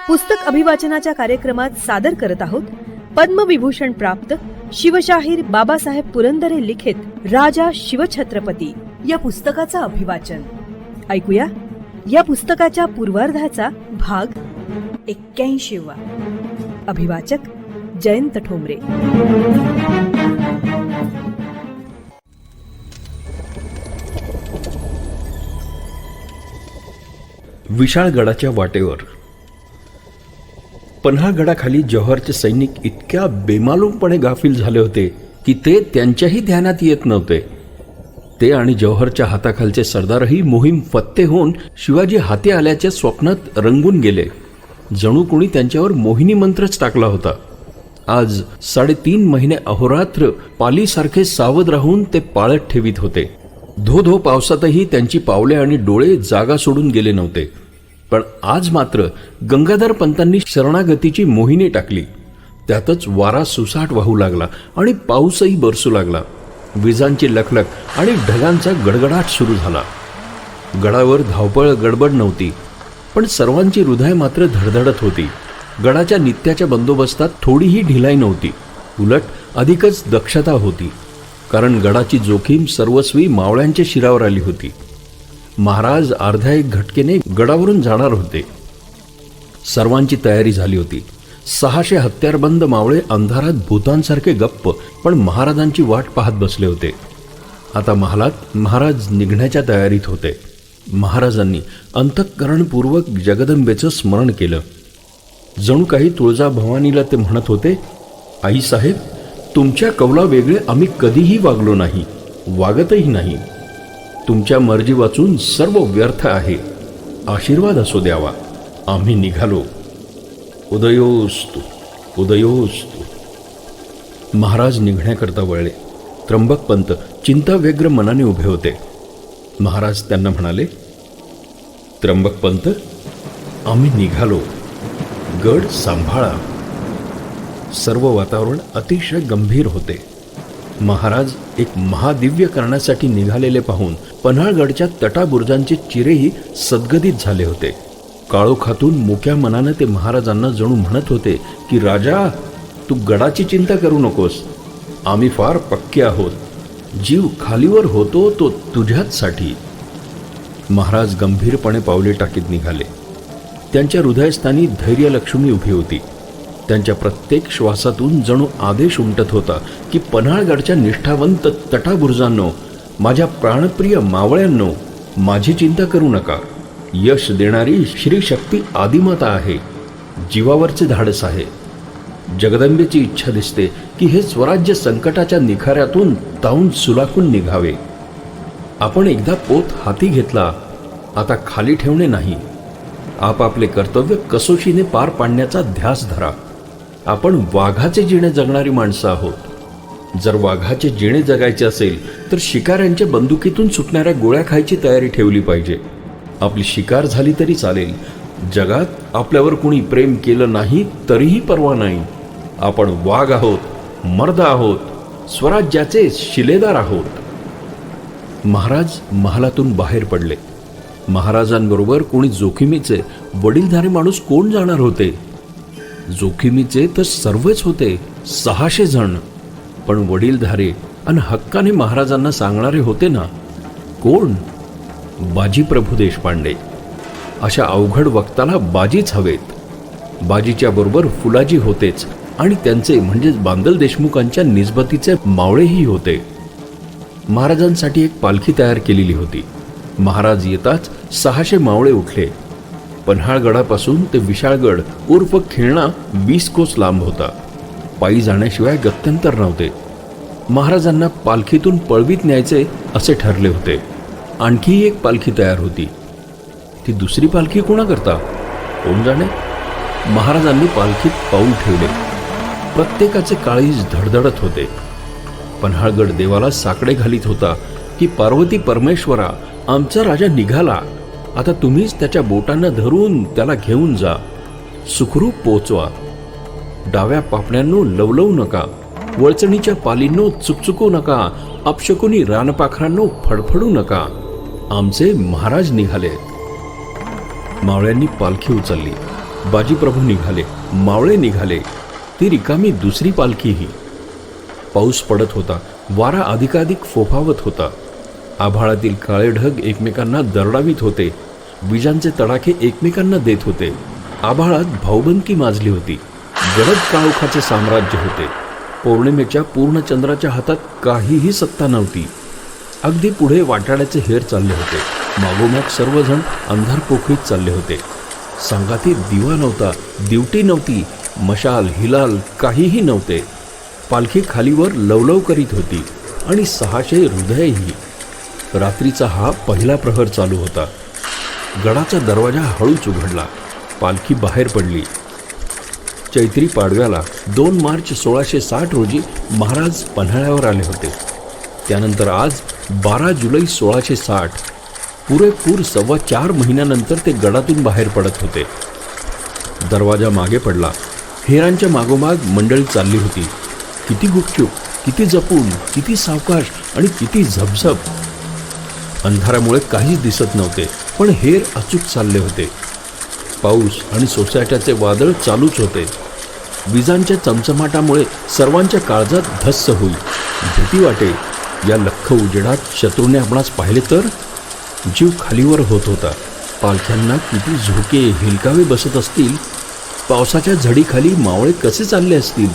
पुस्तक अभिवाचनाच्या कार्यक्रमात सादर करत आहोत पद्मविभूषण प्राप्त शिवशाहीर बाबासाहेब पुरंदरे लिखित राजा शिवछत्रपती या पुस्तकाचा अभिवाचन. ऐकूया या पुस्तकाच्या पूर्वार्धाचा भाग 81. अभिवाचक जयंत ठोंबरे. विशाळगडाच्या वाटेवर पन्हाळगडाखाली जव्हारचे सैनिक इतक्या बेमालूमपणे गाफील झाले होते की ते त्यांच्याही ध्यानात येत नव्हते. ते आणि जव्हारच्या हाताखालचे सरदारही मोहीम फत्ते होऊन शिवाजी हाती आल्याच्या स्वप्नात रंगून गेले. जणू कोणी त्यांच्यावर मोहिनी मंत्रच टाकला होता. आज 3.5 महिने अहोरात्र पालीसारखे सावध राहून ते पाळत ठेवीत होते. धो पावसातही त्यांची पावले आणि डोळे जागा सोडून गेले नव्हते. पण आज मात्र गंगाधर पंतांनी शरणागतीची मोहिनी टाकली. त्यातच वारा सुसाट वाहू लागला आणि पाऊसही बरसू लागला. विजांची लखलख आणि ढगांचा गडगडाट सुरू झाला. गडावर धावपळ गडबड नव्हती, पण सर्वांची हृदय मात्र धडधडत होती. गडाच्या नित्याच्या बंदोबस्तात थोडीही ढिलाई नव्हती, उलट अधिकच दक्षता होती. कारण गडाची जोखीम सर्वस्वी मावळ्यांच्या शिरावर आली होती. महाराज अर्ध्या एक घटकेने गडावरून जाणार होते. सर्वांची तयारी झाली होती. 600 हत्यारबंद मावळे अंधारात भूतांसारखे गप्प पण महाराजांची वाट पाहत बसले होते. आता महालात महाराज निघण्याच्या तयारीत होते. महाराजांनी अंतःकरणपूर्वक जगदंबेचं स्मरण केलं. जणू काही तुळजाभवानीला ते म्हणत होते, आई साहेब, तुमच्या कौला वेगळे आम्ही कधीही वागलो नाही, वागतही नाही. तुमच्या मर्जी वाचून सर्व व्यर्थ आहे. आशीर्वाद असो द्यावा. आम्ही निघालो. उदयोस्तु उदयोस्तु. महाराज निघण्याकरता वळले. त्र्यंबकपंत चिंताव्यग्र मनाने उभे होते. महाराज त्यांना म्हणाले, त्र्यंबकपंत, आम्ही निघालो. गड सांभाळा. सर्व वातावरण अतिशय गंभीर होते. महाराज एक महादिव्य करण्यासाठी निघालेले पाहून पन्हाळगडच्या तटाबुर्जांचे चिरेही सद्गदित झाले होते. काळोखातून मोक्या मनाने ते महाराजांना जणू म्हणत होते की राजा, तू गडाची चिंता करू नकोस. आम्ही फार पक्के आहोत. जीव खालीवर होतो तो तुझ्याच साठी. महाराज गंभीरपणे पावले टाकीत निघाले. त्यांच्या हृदयस्थानी धैर्यलक्ष्मी उभी होती. त्यांच्या प्रत्येक श्वासातून जणू आदेश उमटत होता की पन्हाळगडच्या निष्ठावंत तटाबुर्जांनो, माझ्या प्राणप्रिय मावळ्यांनो, माझी चिंता करू नका. यश देणारी श्री शक्ती आदिमाता आहे. जीवावरचे धाडस आहे. जगदंबेची इच्छा दिसते की हे स्वराज्य संकटाच्या निखाऱ्यातून तावून सुलाखून निघावे. आपण एकदा पोत हाती घेतला, आता खाली ठेवणे नाही. आपापले कर्तव्य कसोशीने पार पाडण्याचा ध्यास धरा. आपण वाघाचे जिणे जगणारी माणसं आहोत. जर वाघाचे जिणे जगायचे असेल तर शिकाऱ्यांच्या बंदुकीतून सुटणाऱ्या गोळ्या खायची तयारी ठेवली पाहिजे. आपली शिकार झाली तरी चालेल. जगात आपल्यावर कुणी प्रेम केलं नाही तरीही पर्वा नाही. आपण वाघ आहोत, मर्द आहोत, स्वराज्याचे शिलेदार आहोत. महाराज महालातून बाहेर पडले. महाराजांबरोबर कोणी जोखीमीचे वडीलधारे माणूस कोण जाणार होते? जोखीमीचे तर सर्वच होते, 600 जण. पण वडीलधारे आणि हक्काने महाराजांना सांगणारे होते ना, कोण? बाजीप्रभू देशपांडे. अशा अवघड वक्ताला बाजीच हवेत. बाजीच्या बरोबर फुलाजी होतेच आणि त्यांचे म्हणजेच बांदल देशमुखांच्या निस्बतीचे मावळेही होते. महाराजांसाठी एक पालखी तयार केलेली होती. महाराज येताच 600 मावळे उठले. पन्हाळगडापासून ते विशाळगड उर्फ खिळणा 20 कोस लांब होता. पायी जाण्याशिवाय गत्यंतर नव्हते. महाराजांना पालखीतून पळवीत न्यायचे असे ठरले होते. आणखी एक पालखी तयार होती. ती दुसरी पालखी कोणाकरता कोण जाणे. महाराजांनी पालखीत पाऊल ठेवले. प्रत्येकाचे काळीज धडधडत होते. पन्हाळगड देवाला साकडे घालीत होता की पार्वती परमेश्वरा, आमचा राजा निघाला. आता तुम्हीच त्याच्या बोटांना धरून त्याला घेऊन जा. सुखरूप पोचवा. डाव्या पापण्यांनो लवलवू नका. वळचणीच्या पालींनो चुकचुकू नका. अपशकुनी रानपाखरांनो फडफडू नका. आमचे महाराज निघाले. मावळ्यांनी पालखी उचलली. बाजीप्रभू निघाले, मावळे निघाले, ती रिकामी दुसरी पालखीही. पाऊस पडत होता, वारा अधिकाधिक फोफावत होता. आभाळातील काळे ढग एकमेकांना दरडावीत होते, विजांचे तडाखे एकमेकांना देत होते. आभाळात भाऊबंदकी माजली होती. गडद काळोखाचे साम्राज्य होते. पौर्णिमेच्या पूर्ण चंद्राच्या हातात काहीही सत्ता नव्हती. अगदी पुढे वाटाड्याचे हेर चालले होते. मागोमाग सर्वजण अंधार पोखरीत चालले होते. सांगातीत दिवा नव्हता, दिवटी नव्हती, मशाल हिलाल काहीही नव्हते. पालखी खालीवर लवलव करीत होती आणि 600 हृदयही. रात्रीचा हा पहिला प्रहर चालू होता. गडाचा दरवाजा हळूच उघडला. पालखी बाहेर पडली. चैत्री पाडव्याला 2 मार्च 1660 रोजी महाराज पन्हाळ्यावर आले होते. त्यानंतर आज 12 जुलै 1660 पुरेपूर 4.25 महिन्यानंतर ते गडातून बाहेर पडत होते. दरवाजा मागे पडला. हेरांच्या मागोमाग मंडळी चालली होती. किती गुपचूप, किती जपून, किती सावकाश आणि किती झपझप. अंधारामुळे काहीच दिसत नव्हते, पण हेर अचूक चालले होते. पाऊस आणि सोसाट्याचे वादळ चालूच होते. विजांच्या चमचमाटामुळे सर्वांच्या काळजात धस्स होई. भीती वाटे, या लख्ख उजेडात शत्रूने आपणास पाहिले तर. जीव खालीवर होत होता. पालख्यांना किती झोके हिलकावे बसत असतील. पावसाच्या झडीखाली मावळे कसे चालले असतील.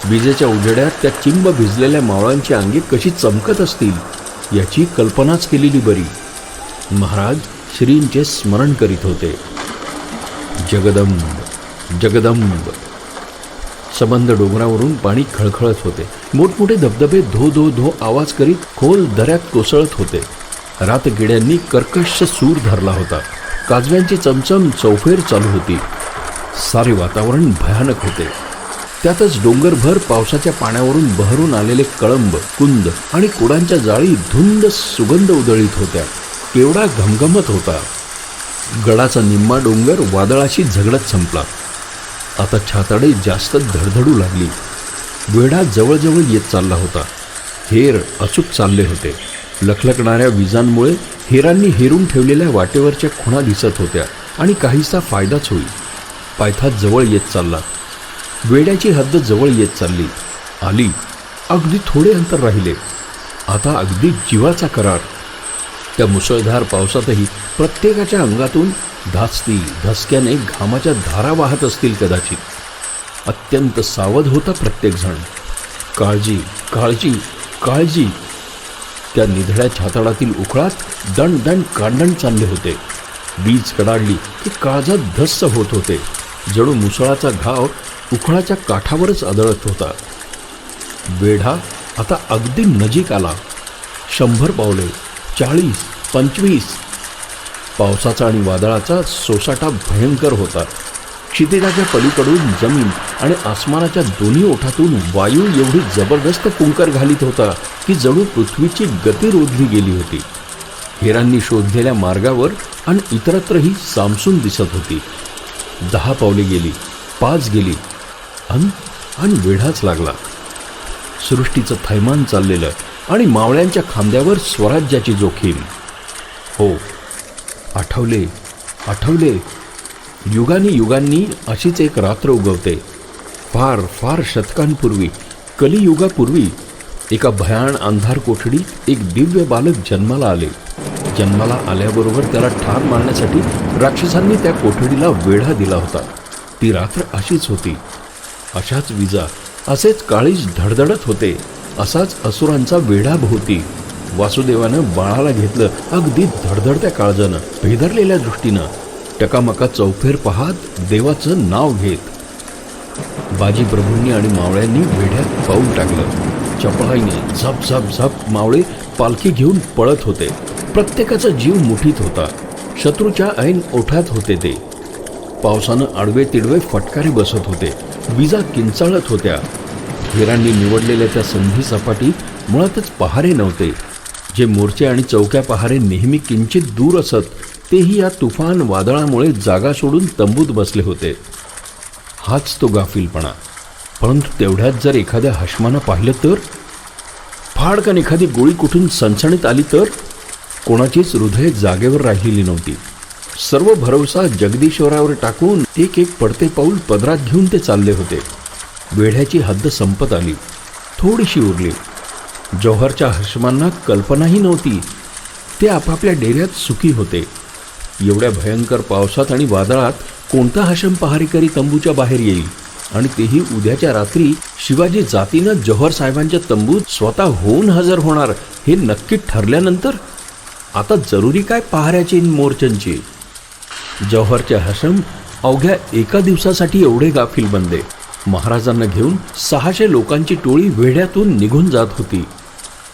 विजेच्या उजेड्यात त्या चिंब भिजलेल्या मावळांची अंगे कशी चमकत असतील याची कल्पनाच केलेली बरी. महाराज श्रींचे स्मरण करीत होते. जगदंब जगदंब. सबंध डोंगरावरून पाणी खळखळत होते. मोठमोठे धबधबे धो धो धो आवाज करीत खोल दऱ्यात कोसळत होते. रातकिड्यांनी कर्कश सूर धरला होता. काजव्यांची चमचम चौफेर चालू होती. सारे वातावरण भयानक होते. त्यातच डोंगरभर पावसाच्या पाण्यावरून बहरून आलेले कळंब, कुंद आणि कुडांच्या जाळी धुंद सुगंध उधळीत होत्या. केवढा घमघमत होता. गडाचा निम्मा डोंगर वादळाशी झगडत संपला. आता छाताडे जास्त धडधडू लागली. वेढा जवळजवळ येत चालला होता. हेर अचूक चालले होते. लखलखणाऱ्या विजांमुळे हेरांनी हेरून ठेवलेल्या वाटेवरच्या खुणा दिसत होत्या आणि काहीसा फायदाच होईल. पायथा जवळ येत चालला. वेड्याची हद्द जवळ येत चालली. आली. अगदी थोडे अंतर राहिले. आता अगदी जीवाचा करार. त्या मुसळधार पावसातही प्रत्येकाच्या अंगातून धास्ती धसक्याने घामाच्या धारा वाहत असतील कदाचित. अत्यंत सावध होता प्रत्येकजण. काळजी काळजी काळजी. त्या निधड्या छाताडातील उखळात दण दण कांडण चालले होते. वीज कडाडली की काळजात धस्स होत होते. जणू मुसळाचा घाव उखळाच्या काठावरच आदळत होता. वेढा आता अगदी नजीक आला. 100 पावले, 40, 25. पावसाचा आणि वादळाचा सोसाटा भयंकर होता. क्षितिजाच्या पलीकडून जमीन आणि आसमानाच्या दोन्ही ओठातून वायू एवढी जबरदस्त फुंकर घालीत होता की जणू पृथ्वीची गती रोधली गेली होती. हेरांनी शोधलेल्या मार्गावर आणि इतरत्रही सामसून दिसत होती. 10 पावले गेली, 5 गेली, आणि वेढाच लागला. सृष्टीचं थैमान चाललेलं आणि मावळ्यांच्या खांद्यावर स्वराज्याची जोखीम. हो, आठवले आठवले. युगांनी युगांनी अशीच एक रात्र उगवते. फार फार शतकांपूर्वी, कलियुगापूर्वी एका भयान अंधार कोठडीत एक दिव्य बालक जन्माला आले. जन्माला आल्याबरोबर त्याला ठार मारण्यासाठी राक्षसांनी त्या कोठडीला वेढा दिला होता. ती रात्र अशीच होती. अशाच विजा, असेच काळीज धडधडत होते. असाच असुरांचा वेढा भोवती. वासुदेवानं बाळाला घेतलं अगदी धडधडत्या काळजानं, भेदरलेल्या दृष्टीनं. टकामका चौफेर पाहत देवाचं नाव घेत. बाजीप्रभूंनी आणि मावळ्यांनी वेढ्यात पाऊल टाकलं. चपळाईने झप झप झप मावळे पालखी घेऊन पळत होते. प्रत्येकाचा जीव मुठीत होता. शत्रूच्या ऐन ओठात होते ते. पावसानं आडवे तिडवे फटकारे बसत होते. विजा किंचाळत होत्या. हेरांनी निवडलेल्या त्या संधी सपाटीत मुळातच पहारे नव्हते. जे मोर्चे आणि चौक्या पहारे नेहमी किंचित दूर असत तेही या तुफान वादळामुळे जागा सोडून तंबूत बसले होते. हाच तो गाफीलपणा. परंतु तेवढ्यात जर एखाद्या हशमानं पाहिलं तर, फाडकन एखादी गोळी कुठून सणसणीत आली तर, कोणाचीच हृदय जागेवर राहिलेली नव्हती. सर्व भरवसा जगदीश्वरावर टाकून एक एक पडते पाऊल पदरात घेऊन ते चालले होते. वेढ्याची हद्द संपत आली, थोडीशी उरली. जौहरच्या हर्षमांना कल्पनाही नव्हती. ते आपापल्या डेऱ्यात सुखी होते. एवढ्या भयंकर पावसात आणि वादळात कोणता हशम पहारेकरी तंबूच्या बाहेर येईल, आणि तेही उद्याच्या रात्री शिवाजी जातीनं जौहर साहेबांच्या तंबूत स्वतः होऊन हजर होणार हे नक्की ठरल्यानंतर आता जरुरी काय पहाऱ्याची मोर्चांची. जौहरचे हशम अवघ्या एका दिवसासाठी एवढे गाफील बनले. महाराजांना घेऊन 600 लोकांची टोळी वेढ्यातून निघून जात होती.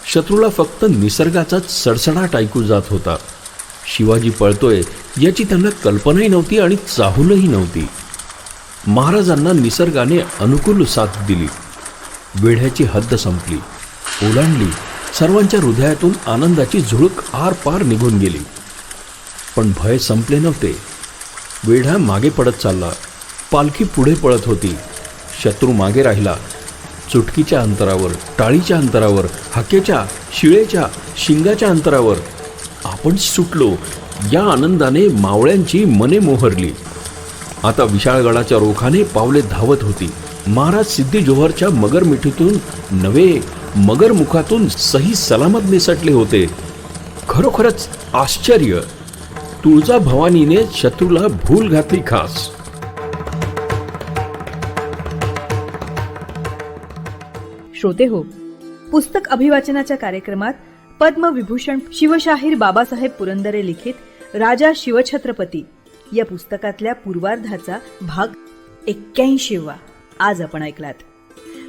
शत्रूला फक्त निसर्गाचाच सडसडाट ऐकू जात होता. शिवाजी पळतोय याची त्यांना कल्पनाही नव्हती आणि चाहूलही नव्हती. महाराजांना निसर्गाने अनुकूल साथ दिली. वेढ्याची हद्द संपली, ओलांडली. सर्वांच्या हृदयातून आनंदाची झुळूक आर पार निघून गेली. पण भय संपले नव्हते. वेढा मागे पडत चालला, पालखी पुढे पळत होती. शत्रू मागे राहिला. चुटकीच्या अंतरावर, टाळीच्या अंतरावर, हाकेच्या, शिळेच्या, शिंगाच्या अंतरावर. आपण सुटलो या आनंदाने मावळ्यांची मने मोहरली. आता विशाळगडाच्या रोखाने पावले धावत होती. महाराज सिद्धी जोहरच्या मगर मिठीतून नव्हे, मगर मुखातून सही सलामत निसटले होते. खरोखरच आश्चर्य. तुळजा भवानीने शत्रूला भूल घातली खास. श्रोते हो, पुस्तक अभिवाचनाच्या कार्यक्रमात पद्मविभूषण शिवशाहीर बाबासाहेब पुरंदरे लिखित राजा शिवछत्रपती या पुस्तकातल्या पूर्वार्धाचा भाग 81वा आज आपण ऐकलात.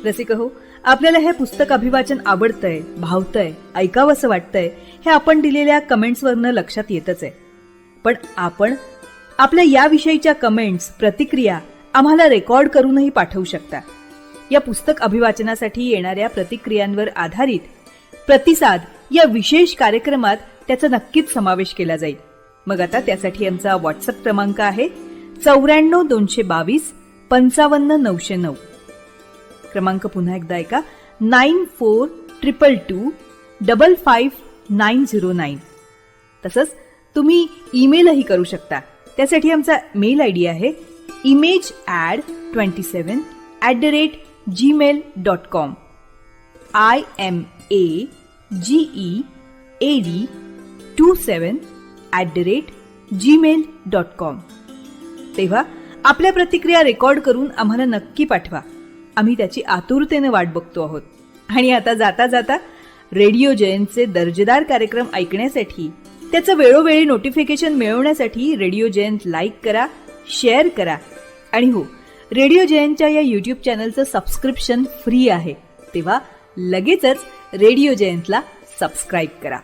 रसिक हो, आपल्याला हे पुस्तक अभिवाचन आवडतंय, भावतंय, ऐकावंसं वाटतंय हे आपण दिलेल्या कमेंट्सवरनं लक्षात येतच आहे. पण आपण आपल्या याविषयीच्या कमेंट्स, प्रतिक्रिया आम्हाला रेकॉर्ड करूनही पाठवू शकता. या पुस्तक अभिवाचनासाठी येणाऱ्या प्रतिक्रियांवर आधारित प्रतिसाद या विशेष कार्यक्रमात त्याचा नक्कीच समावेश केला जाईल. मग आता त्यासाठी आमचा व्हॉट्सअप क्रमांक आहे 94-222-55909. क्रमांक पुन्हा एकदा ऐका, 9422255909. तसंच तुम्ही ईमेलही करू शकता. त्यासाठी आमचा मेल आयडी आहे image27@gmail.com. imagead27@gmail.com. तेव्हा आपल्या प्रतिक्रिया रेकॉर्ड करून आम्हाला नक्की पाठवा. आम्ही त्याची आतुरतेने वाट बघतो आहोत. आणि आता जाता जाता रेडिओ जयंतचे दर्जेदार कार्यक्रम ऐकण्यासाठी, त्याचं वेळोवेळी नोटिफिकेशन मिळवण्यासाठी रेडिओ जयंत लाईक करा, शेअर करा. आणि हो, रेडिओ जयंतच्या या यूट्यूब चॅनलचं सबस्क्रिप्शन फ्री आहे. तेव्हा लगेचच रेडिओ जयंतला सबस्क्राईब करा.